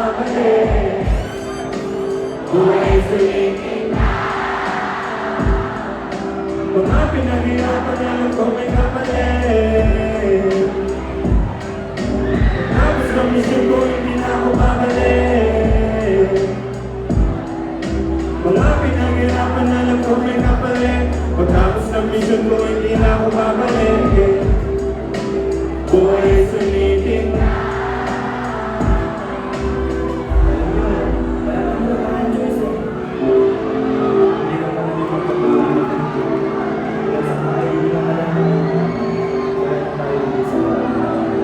babalik. Buhay sulitin na. Mga pinaghirapan alam ko may kapalit. Tapos ng mission ko hindi na ako babalik. Mga pinaghirapan alam ko may kapalit. Pagtapos ng mission ko hindi na ako babalik. Buhay sulitin na.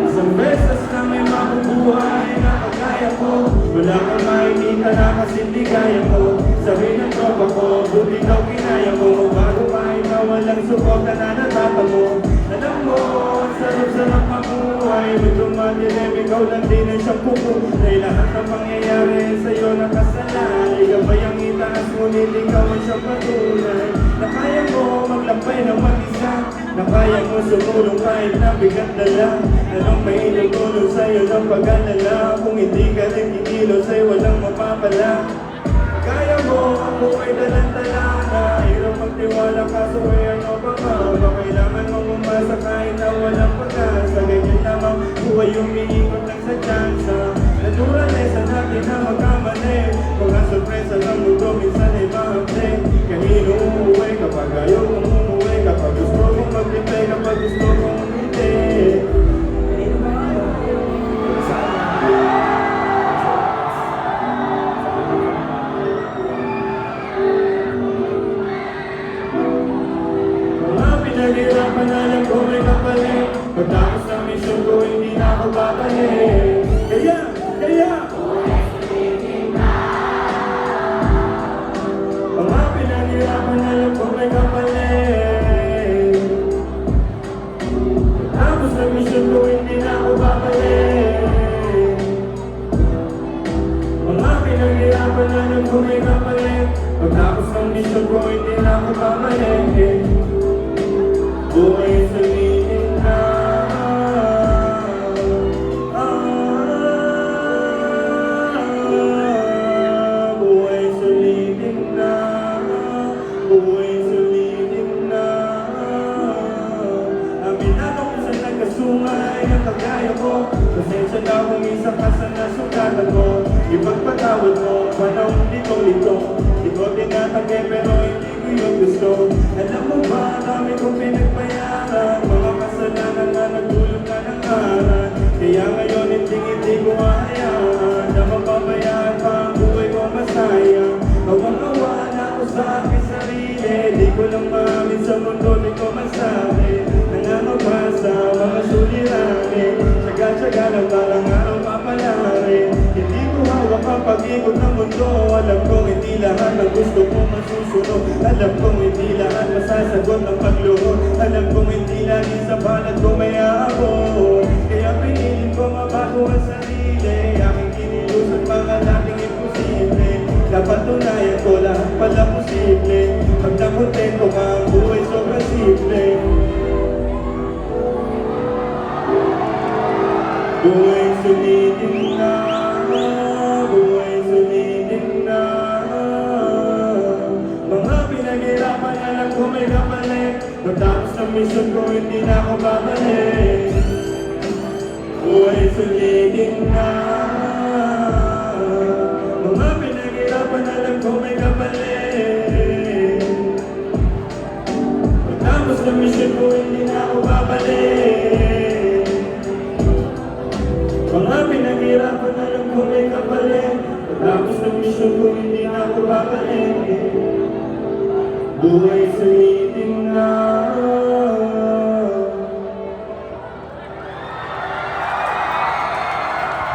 Isang beses na may mabubuhay na kagaya ko. Wala kang makikita na kasi di kaya ko. Sabi ng tropa ko, buti daw kinaya mo. Bago pa ikaw walang suporta na natapa mo. Alam mo, sarap-sarap mabuhay. Medyo madilim, ikaw lang din ang siyang pupo. Dahil lahat ng pangyayari sa'yo nakasalan. Igabay ang itaas, ngunit ikaw ang siyang patunay. Na kaya mo maglampay ng mag-isa. Na kaya mo sumulong kahit na bigat na lang. Anong may inutulong sa'yo ng pag-alala. Kung hindi ka rin kinilos ay walang mapapala. Kaya mo, ako ay dalang-dalana. Hirap magtiwala kaso ay ano pa ba? Ba kailangan mong umasa kahit na walang pag-asa. Ganyan lamang buhay umiikot lang sa tsansa. Naturalesa natin na magkamali. Mga sorpresa ng mundo minsan ay mahamli. Kanino umuwi kapag ayaw kong umuwi. Kapag gusto kong maglipay, kapag gusto kong hindi. Naghirapan alam ko may kapalit. Pagtapos ng mission ko hindi na ako babalik. Kaya mga pinaghirapan alam ko may kapalit. Pagtapos ng mission ko hindi na ako babalik. Mga pinaghirapan alam ko may kapalit. Pagtapos ng mission ko hindi na ako babalik. Buhay sulitin na. Buhay sulitin na. Buhay sulitin na. Aminado ko sa nagkasungay ang kagaya ko. Pasensya na kung isa ka sa nasukatan mo. Ipagpatawad mo, panahon lito-lito. Di ko tinatagay pero hindi ko yung gusto. Alam mo ba, dami kong pinagbayaran. Mga kasalanan na nagdulot na ng aral. Kaya ngayon hindi ko hahayaan na mapabayaan pa ang buhay ko masaya. Kawang-kawa na ako sa aking sarili. Di ko lang maamin sa mundo, di ko masabi. Nangangabasa, mga suliranin. Tsaga-tsaga lang parang araw papalari. Hindi ko hawak ang pag-ikot ng mundo. Alam kong hindi lahat ng gusto ko masusunod. Alam kong hindi lahat masasagot ng pagluhod. Alam kong hindi lagi sa balat ko may aabot. Kaya pinilit ko mabago ang sarili. Aking kinilusan mga dating imposible. Dapat tunayan ko lahat pala posible. Pag nakontento ka ang buhay sobrang simple. Buhay sulitin na. Buhay sulitin na. Mga pinaghirapan alam ko may kapalit. Pagtapos ng mission ko hindi na ako babalik. Buhay sulitin na. Mga pinaghirapan alam ko may kapalit. Pagtapos ng mission ko hindi na ako babalik. Mga pinaghirapan alam ko may kapalit. Pagtapos ng mission ko hindi na ako babalik. Buhay sulitin na.